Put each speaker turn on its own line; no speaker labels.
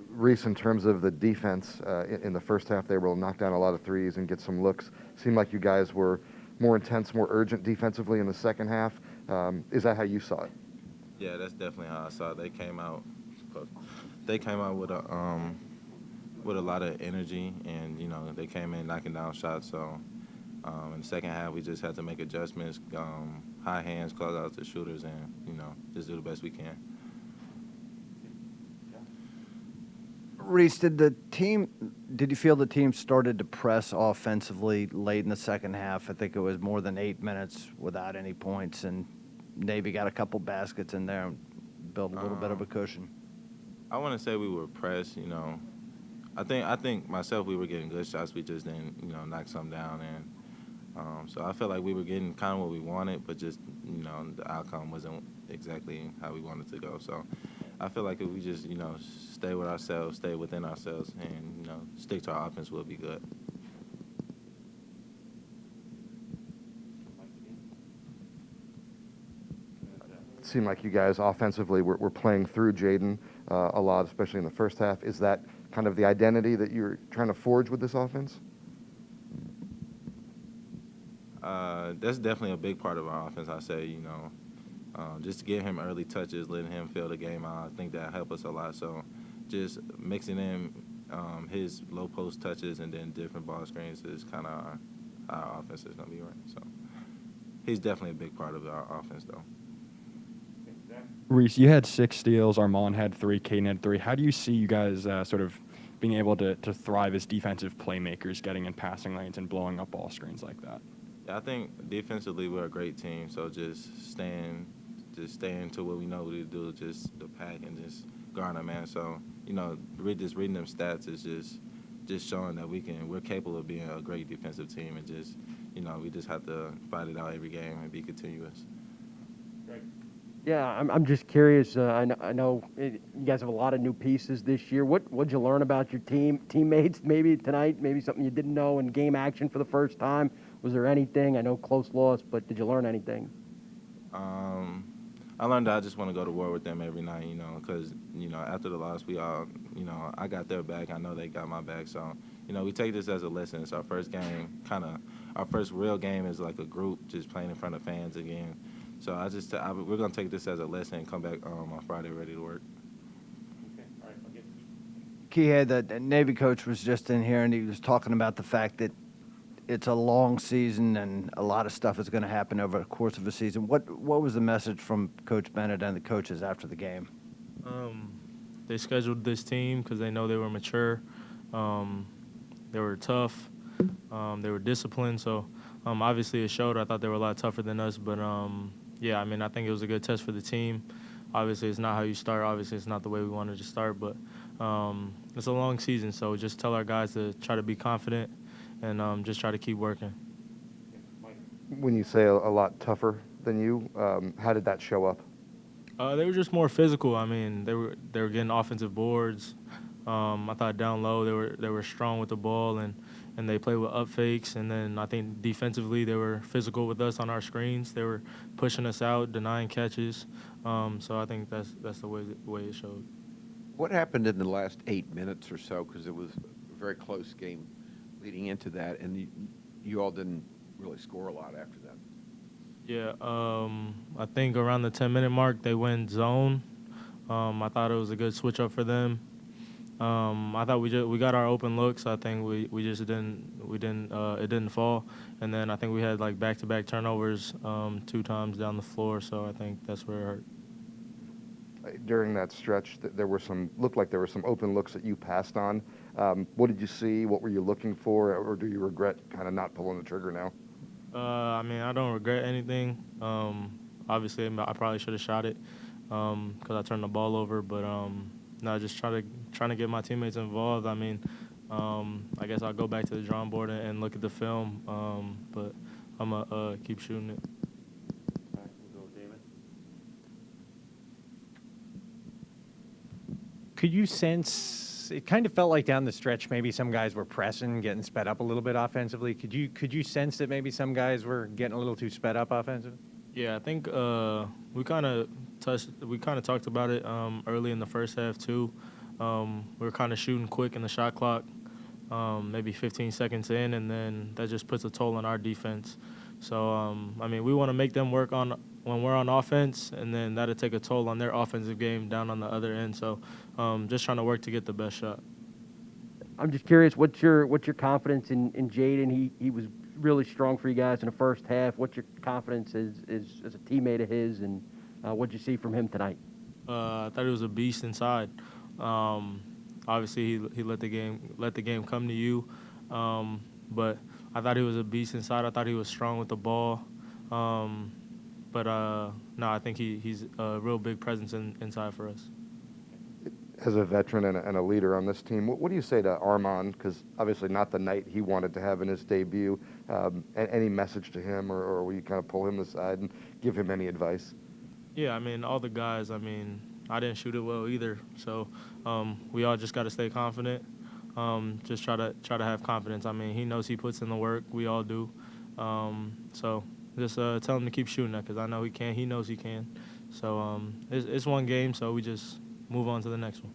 Reece, in terms of the defense, in the first half, they were able to knock down a lot of threes and get some looks. Seemed like you guys were more intense, more urgent defensively in the second half. Is that how you saw it?
Yeah, that's definitely how I saw it. They came out. They came out with a lot of energy, and they came in knocking down shots. So in the second half, we just had to make adjustments, high hands, close out the shooters, and just do the best we can.
Reece, did you feel the team started to press offensively late in the second half? I think it was more than 8 minutes without any points, and Navy got a couple baskets in there and built a little bit of a cushion.
I want to say we were pressed. I think myself, we were getting good shots. We just didn't, knock some down, and so I felt like we were getting kind of what we wanted, but just the outcome wasn't exactly how we wanted to go. So I feel like if we just stay with ourselves, stay within ourselves, and stick to our offense, we'll be good.
It seemed like you guys offensively were playing through Jaden a lot, especially in the first half. Is that kind of the identity that you're trying to forge with this offense?
That's definitely a big part of our offense, I say, just to get him early touches, letting him feel the game out. I think that helped us a lot. So just mixing in his low post touches and then different ball screens is kind of how our offense is going to be running. So he's definitely a big part of our offense, though.
Reece, you had 6 steals. Armand had 3. Caden had 3. How do you see you guys sort of being able to thrive as defensive playmakers, getting in passing lanes and blowing up ball screens like that?
Yeah, I think defensively we're a great team. So just staying to what we know to do, just the pack and just guard our man. So just reading them stats is just showing that we're capable of being a great defensive team, and just we just have to fight it out every game and be continuous.
Yeah, I'm just curious. I know you guys have a lot of new pieces this year. What'd you learn about your teammates maybe tonight? Maybe something you didn't know in game action for the first time. Was there anything? I know close loss, but did you learn anything?
I learned that I just want to go to war with them every night, because after the loss, we all, I got their back. I know they got my back. So we take this as a lesson. It's our first game, our first real game is like a group, just playing in front of fans again. So we're going to take this as a lesson and come back on Friday ready to work.
Okay, all right, I'll get
Kihei, the Navy coach was just in here, and he was talking about the fact that it's a long season and a lot of stuff is going to happen over the course of a season. What was the message from Coach Bennett and the coaches after the game?
They scheduled this team because they know they were mature. They were tough. They were disciplined. So obviously it showed. I thought they were a lot tougher than us, but yeah, I mean, I think it was a good test for the team. Obviously, it's not how you start. Obviously, it's not the way we wanted to start, but it's a long season, so just tell our guys to try to be confident and just try to keep working.
When you say a lot tougher than you, how did that show up?
They were just more physical. I mean, they were getting offensive boards. I thought down low they were strong with the ball and they played with up fakes. And then I think defensively they were physical with us on our screens. They were pushing us out, denying catches. So I think that's the way it showed.
What happened in the last 8 minutes or so? Because it was a very close game leading into that, and you all didn't really score a lot after that.
Yeah, I think around the 10-minute mark they went zone. I thought it was a good switch up for them. I thought we got our open looks. I think we just didn't it didn't fall. And then I think we had like back-to-back turnovers 2 times down the floor. So I think that's where it hurt.
During that stretch, looked like there were some open looks that you passed on. What did you see? What were you looking for? Or do you regret kind of not pulling the trigger now?
I mean, I don't regret anything. Obviously, I probably should have shot it because I turned the ball over. But no, just trying to get my teammates involved. I mean, I guess I'll go back to the drawing board and look at the film. But I'm gonna keep shooting it.
All right, we'll go with David.
Could you sense it kind of felt like down the stretch maybe some guys were pressing, getting sped up a little bit offensively? Could you sense that maybe some guys were getting a little too sped up offensively?
Yeah, I think we kind of talked about it early in the first half too. We were kind of shooting quick in the shot clock, maybe 15 seconds in, and then that just puts a toll on our defense. So, I mean, we want to make them work on when we're on offense, and then that'll take a toll on their offensive game down on the other end. So, just trying to work to get the best shot.
I'm just curious, what's your confidence in Jaden? He was really strong for you guys in the first half. What's your confidence as a teammate of his, and what'd you see from him tonight?
I thought he was a beast inside. Obviously, he let the game come to you, but I thought he was a beast inside. I thought he was strong with the ball, but no, I think he's a real big presence inside for us.
As a veteran and a leader on this team, what do you say to Armand? Because obviously not the night he wanted to have in his debut. Any message to him, or will you kind of pull him aside and give him any advice?
Yeah, I mean, all the guys, I mean, I didn't shoot it well either. So we all just got to stay confident. Just try to have confidence. I mean, he knows he puts in the work. We all do. So just tell him to keep shooting that, because I know he can. He knows he can. So it's one game, so we just move on to the next one.